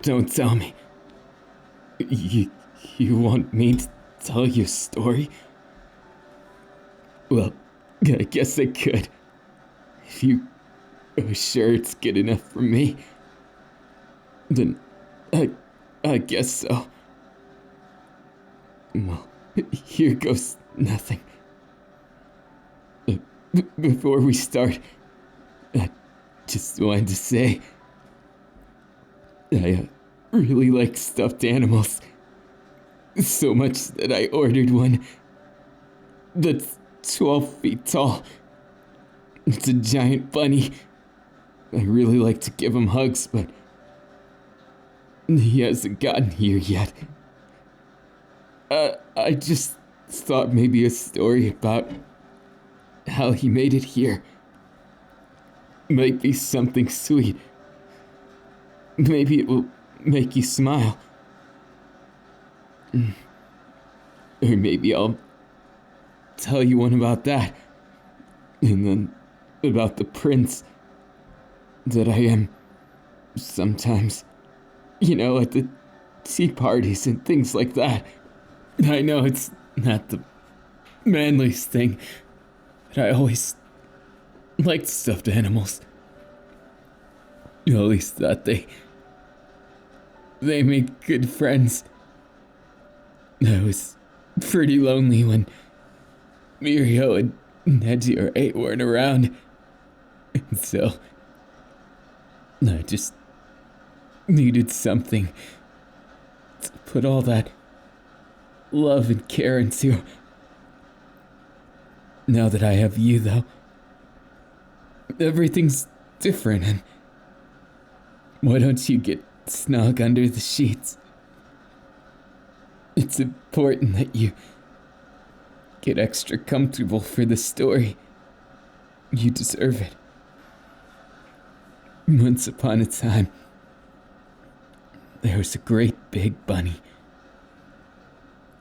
Don't tell me. You want me to tell you a story? Well, I guess I could. If you are sure it's good enough for me, then I guess so. Well, here goes nothing. Before we start, I just wanted to say I really like stuffed animals. So much that I ordered one that's 12 feet tall. It's a giant bunny. I really like to give him hugs, but he hasn't gotten here yet. I just thought maybe a story about how he made it here might be something sweet. Maybe it will make you smile. Or maybe I'll tell you one about that. And then about the prince that I am sometimes. You know, at the tea parties and things like that. I know it's not the manliest thing, but I always liked stuffed animals. I always thought they made good friends. I was pretty lonely when Mirio and Neji or 8 weren't around. And so I just needed something to put all that love and care into. Now that I have you, though, everything's different, and why don't you get snug under the sheets? It's important that you get extra comfortable for the story. You deserve it. Once upon a time, there was a great big bunny.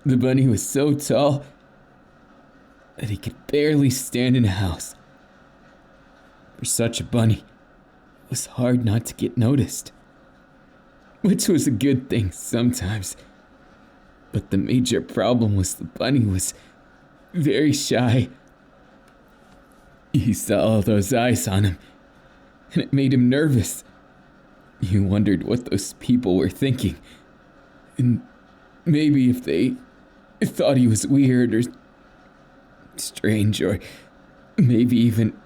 The bunny was so tall that he could barely stand in a house. For such a bunny, it was hard not to get noticed. Which was a good thing sometimes. But the major problem was the bunny was very shy. He saw all those eyes on him, and it made him nervous. He wondered what those people were thinking, and maybe if they thought he was weird or strange or maybe even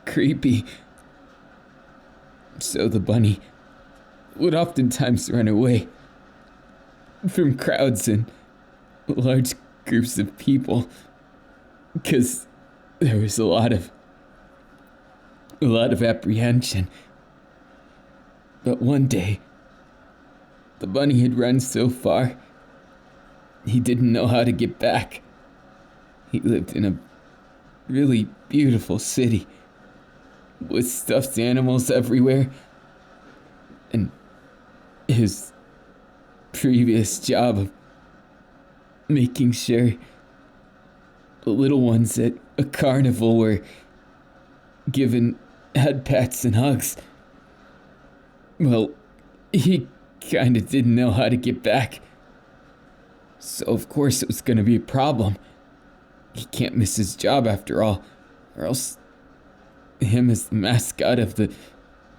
creepy. So the bunny would oftentimes run away from crowds and large groups of people because there was a lot of apprehension. But one day, the bunny had run so far, he didn't know how to get back. He lived in a really beautiful city with stuffed animals everywhere, and his previous job of making sure the little ones at a carnival were given head pats and hugs. Well, he kinda didn't know how to get back. So of course it was gonna be a problem. He can't miss his job after all, or else him as the mascot of the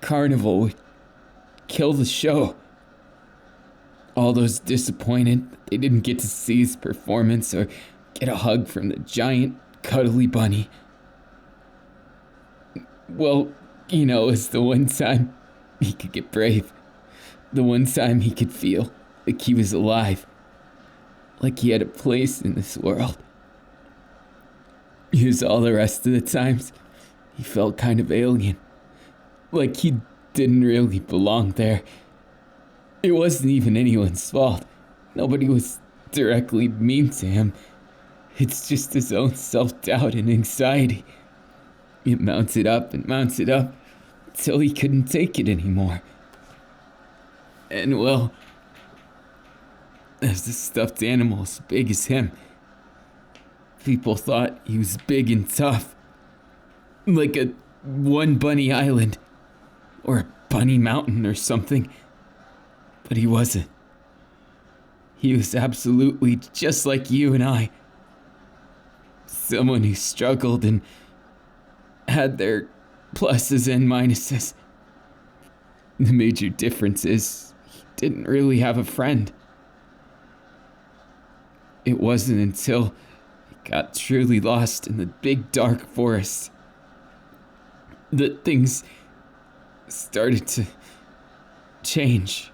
carnival would kill the show. All those disappointed that they didn't get to see his performance or get a hug from the giant, cuddly bunny. Well, you know, it's the one time he could get brave. The one time he could feel like he was alive. Like he had a place in this world. Because all the rest of the times, he felt kind of alien. Like he didn't really belong there. It wasn't even anyone's fault. Nobody was directly mean to him. It's just his own self-doubt and anxiety. It mounted up and mounted up until he couldn't take it anymore. And well, as the stuffed animal as big as him, people thought he was big and tough. Like a one bunny island, or a bunny mountain or something. But he wasn't. He was absolutely just like you and I. Someone who struggled and had their pluses and minuses. The major difference is he didn't really have a friend. It wasn't until he got truly lost in the big dark forest that things started to change,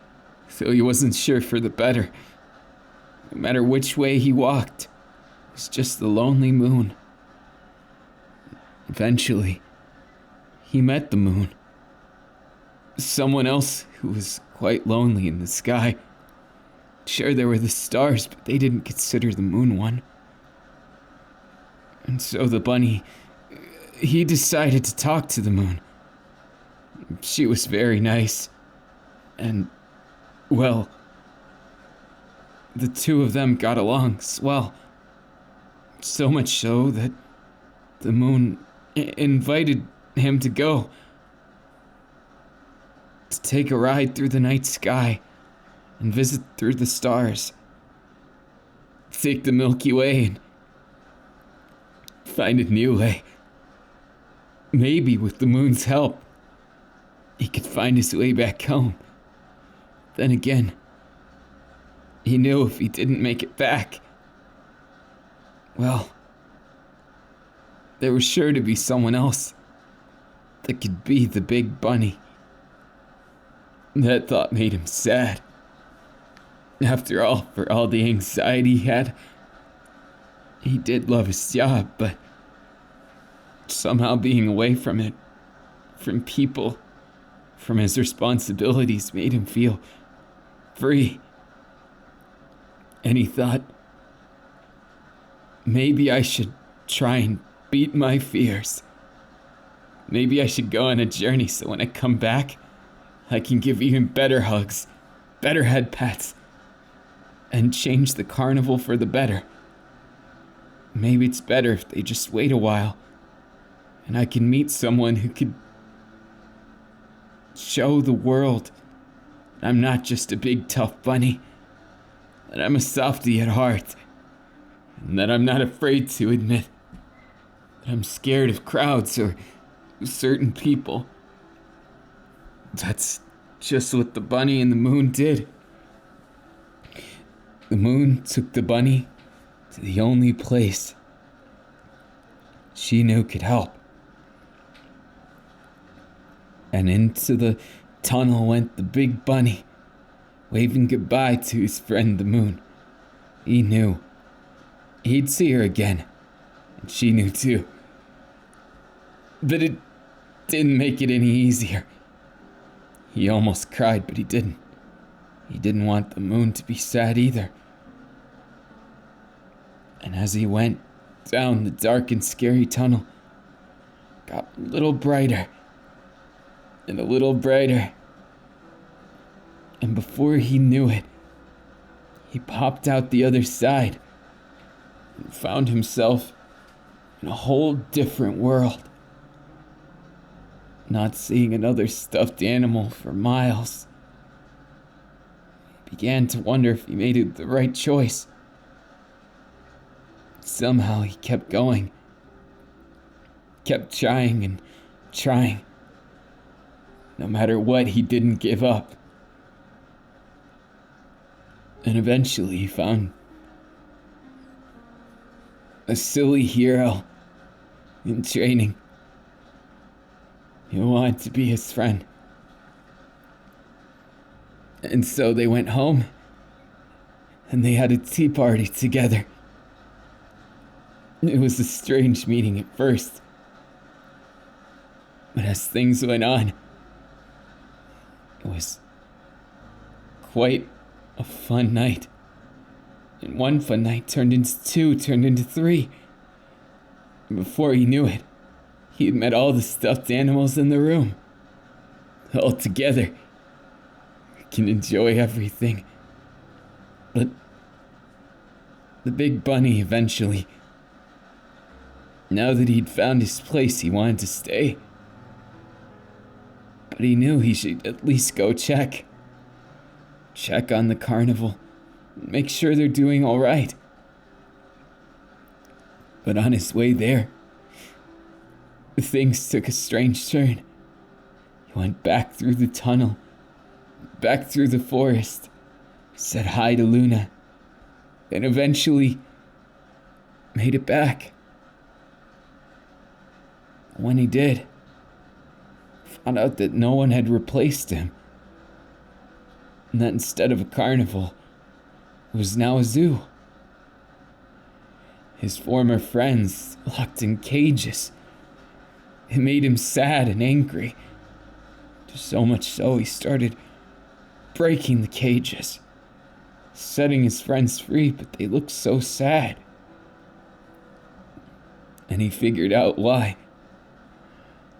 so he wasn't sure for the better. No matter which way he walked, it was just the lonely moon. Eventually, he met the moon. Someone else who was quite lonely in the sky. Sure, there were the stars, but they didn't consider the moon one. And so the bunny, he decided to talk to the moon. She was very nice. And, well, the two of them got along swell. So much so that the moon invited him to go. To take a ride through the night sky and visit through the stars. Take the Milky Way and find a new way. Maybe with the moon's help, he could find his way back home. Then again, he knew if he didn't make it back, well, there was sure to be someone else that could be the big bunny. That thought made him sad. After all, for all the anxiety he had, he did love his job, but somehow being away from it, from people, from his responsibilities made him feel free. And he thought, maybe I should try and beat my fears. Maybe I should go on a journey so when I come back, I can give even better hugs, better head pats, and change the carnival for the better. Maybe it's better if they just wait a while, and I can meet someone who could show the world that I'm not just a big tough bunny, that I'm a softie at heart, and that I'm not afraid to admit that I'm scared of crowds or certain people. That's just what the bunny and the moon did. The moon took the bunny to the only place she knew could help. And into the tunnel went the big bunny, waving goodbye to his friend the moon. He knew he'd see her again, and she knew too. But it didn't make it any easier. He almost cried, but he didn't. He didn't want the moon to be sad either. And as he went down the dark and scary tunnel, it got a little brighter and a little brighter. And before he knew it, he popped out the other side and found himself in a whole different world. Not seeing another stuffed animal for miles. He began to wonder if he made the right choice. Somehow he kept going. Kept trying and trying. No matter what, he didn't give up. And eventually he found a silly hero in training who wanted to be his friend. And so they went home and they had a tea party together. It was a strange meeting at first, but as things went on, it was quite a fun night. And one fun night turned into two, turned into three. And before he knew it, he had met all the stuffed animals in the room. All together. We can enjoy everything. But the big bunny eventually, now that he'd found his place, he wanted to stay. But he knew he should at least go check check on the carnival, make sure they're doing all right. But on his way there, things took a strange turn. He went back through the tunnel, back through the forest, said hi to Luna, and eventually made it back. When he did, found out that no one had replaced him, and that instead of a carnival, it was now a zoo. His former friends locked in cages. It made him sad and angry. So much so he started breaking the cages, setting his friends free, but they looked so sad. And he figured out why.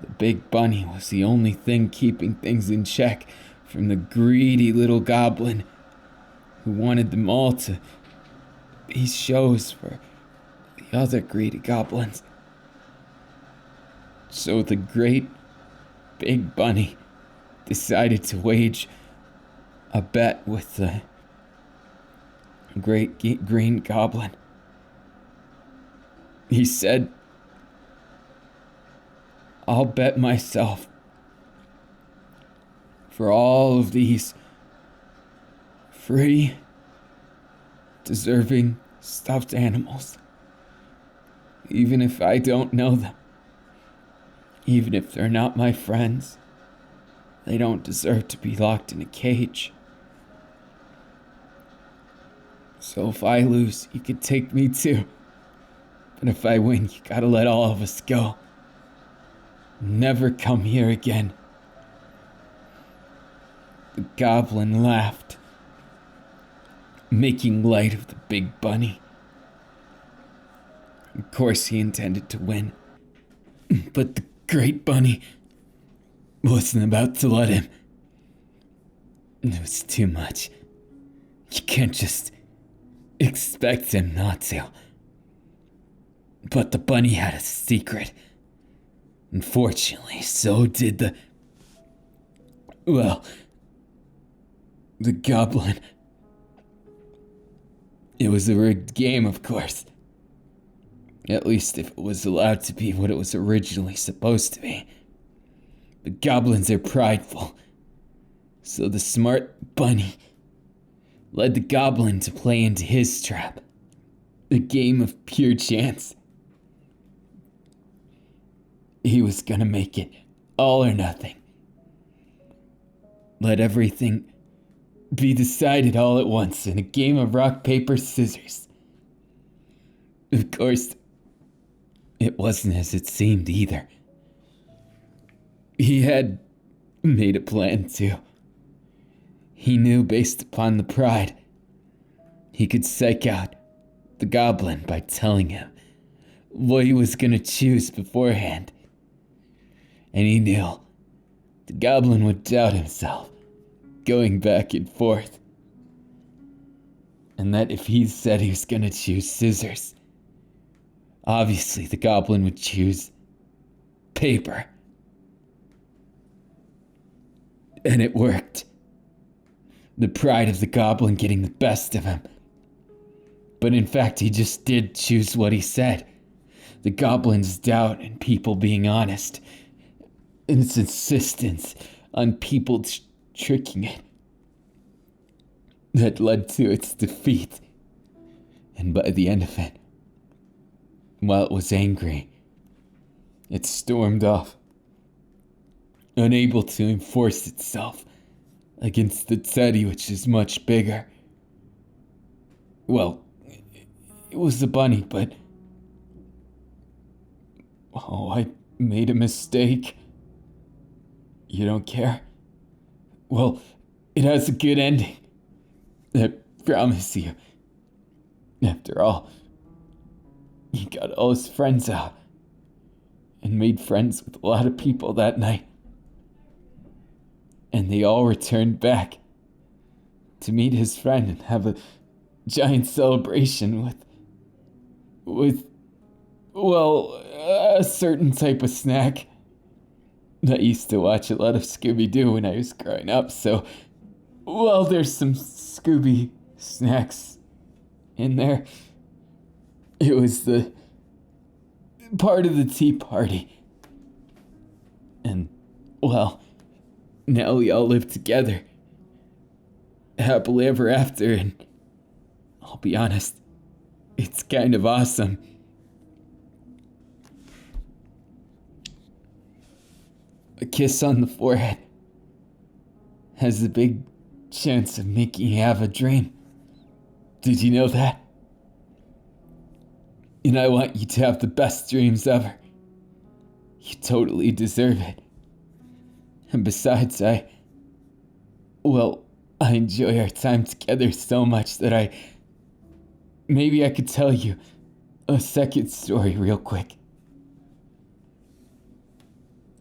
The big bunny was the only thing keeping things in check from the greedy little goblin who wanted them all to be shows for the other greedy goblins. So the great big bunny decided to wage a bet with the great green goblin. He said, "I'll bet myself for all of these free, deserving stuffed animals, even if I don't know them, even if they're not my friends, they don't deserve to be locked in a cage. So if I lose, you could take me too. But if I win, you gotta let all of us go. Never come here again." The goblin laughed, making light of the big bunny. Of course he intended to win, but the great bunny wasn't about to let him. It was too much. You can't just expect him not to. But the bunny had a secret. Unfortunately, so did the goblin. It was a rigged game, of course. At least if it was allowed to be what it was originally supposed to be. The goblins are prideful. So the smart bunny led the goblin to play into his trap. A game of pure chance. He was gonna make it all or nothing. Let everything be decided all at once in a game of rock, paper, scissors. Of course, it wasn't as it seemed either. He had made a plan too. He knew based upon the pride, he could psych out the goblin by telling him what he was gonna choose beforehand. And he knew the goblin would doubt himself, going back and forth. And that if he said he was gonna choose scissors, obviously the goblin would choose paper. And it worked. The pride of the goblin getting the best of him. But in fact, he just did choose what he said. The goblin's doubt in people being honest, and its insistence on people tricking it, that led to its defeat. And by the end of it, while it was angry, it stormed off, unable to enforce itself against the teddy, which is much bigger. Well, it was a bunny, but I made a mistake. You don't care? Well, it has a good ending. I promise you. After all, he got all his friends out and made friends with a lot of people that night. And they all returned back to meet his friend and have a giant celebration with a certain type of snack. I used to watch a lot of Scooby-Doo when I was growing up, so Well, there's some Scooby snacks in there. It was the part of the tea party. And, well, now we all live together. Happily ever after, and I'll be honest, it's kind of awesome. A kiss on the forehead has a big chance of making you have a dream. Did you know that? And I want you to have the best dreams ever. You totally deserve it. And besides, I enjoy our time together so much that maybe I could tell you a second story real quick.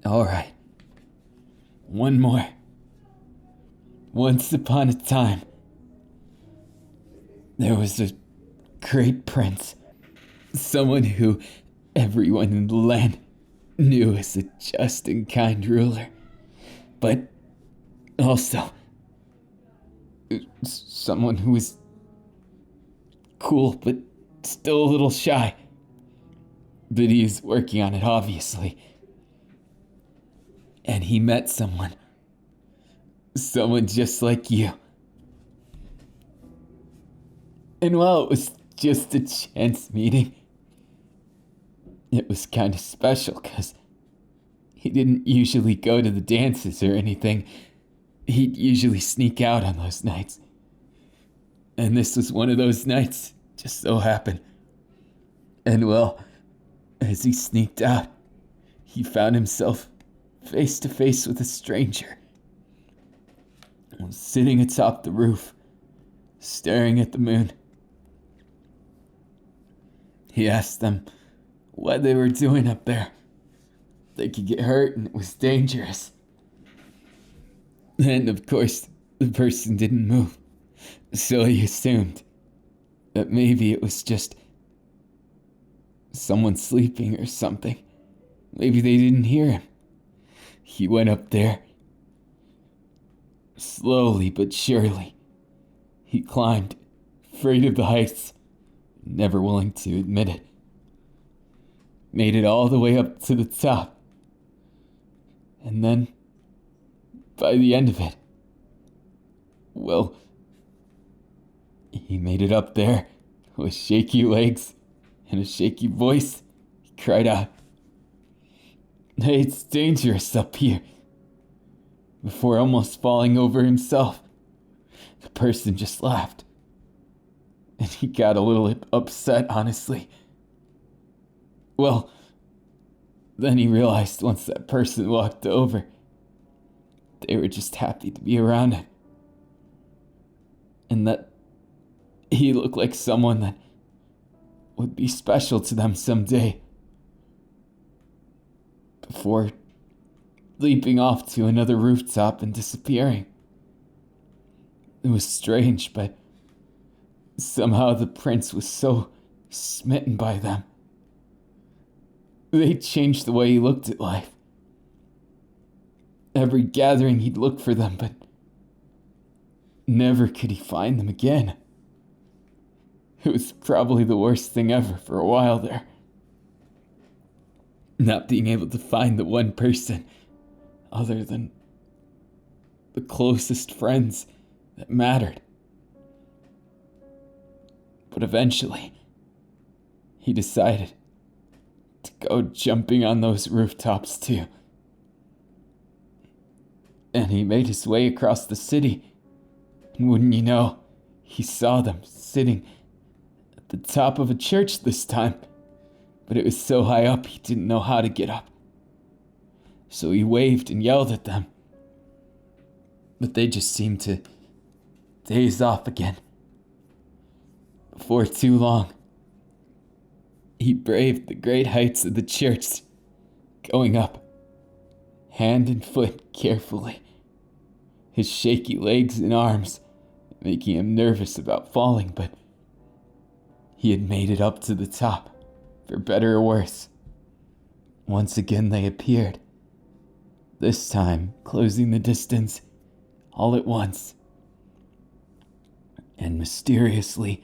Alright. One more. Once upon a time, there was a great prince. Someone who everyone in the land knew as a just and kind ruler. But also, someone who was cool, but still a little shy. But he's working on it, obviously. And he met someone just like you. And while it was just a chance meeting, it was kind of special because he didn't usually go to the dances or anything. He'd usually sneak out on those nights. And this was one of those nights, just so happened. And well, as he sneaked out, he found himself face to face with a stranger. Sitting atop the roof, staring at the moon. He asked them what they were doing up there. They could get hurt and it was dangerous. And of course, the person didn't move. So he assumed that maybe it was just someone sleeping or something. Maybe they didn't hear him. He went up there. Slowly but surely, he climbed, afraid of the heights, never willing to admit it. Made it all the way up to the top. And then, by the end of it, well, he made it up there with shaky legs and a shaky voice. He cried out, "Hey, it's dangerous up here." Before almost falling over himself, the person just laughed. And he got a little upset, honestly. Well, then he realized once that person walked over, they were just happy to be around him. And that he looked like someone that would be special to them someday. Before leaping off to another rooftop and disappearing. It was strange, but somehow the prince was so smitten by them. They changed the way he looked at life. Every gathering he'd look for them, but never could he find them again. It was probably the worst thing ever for a while there. Not being able to find the one person other than the closest friends that mattered. But eventually, he decided to go jumping on those rooftops too. And he made his way across the city, and wouldn't you know, he saw them sitting at the top of a church this time. But it was so high up he didn't know how to get up. So he waved and yelled at them. But they just seemed to daze off again. Before too long, he braved the great heights of the church, going up, hand and foot carefully, his shaky legs and arms making him nervous about falling, but he had made it up to the top, for better or worse. Once again they appeared, this time closing the distance all at once, And mysteriously,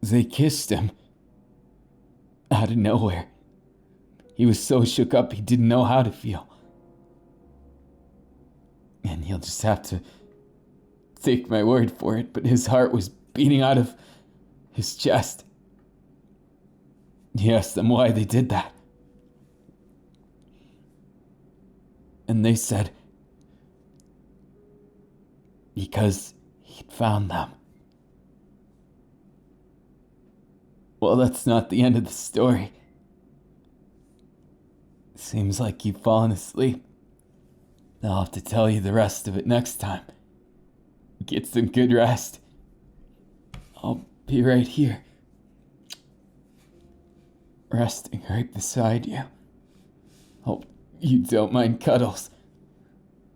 they kissed him. Out of nowhere. He was so shook up he didn't know how to feel. And you'll just have to take my word for it, but his heart was beating out of his chest. He asked them why they did that. And they said, because he'd found them. Well, that's not the end of the story. Seems like you've fallen asleep. I'll have to tell you the rest of it next time. Get some good rest. I'll be right here. Resting right beside you. Hope you don't mind cuddles.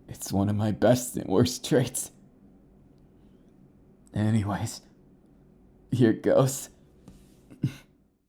It's one of my best and worst traits. Anyways, here goes.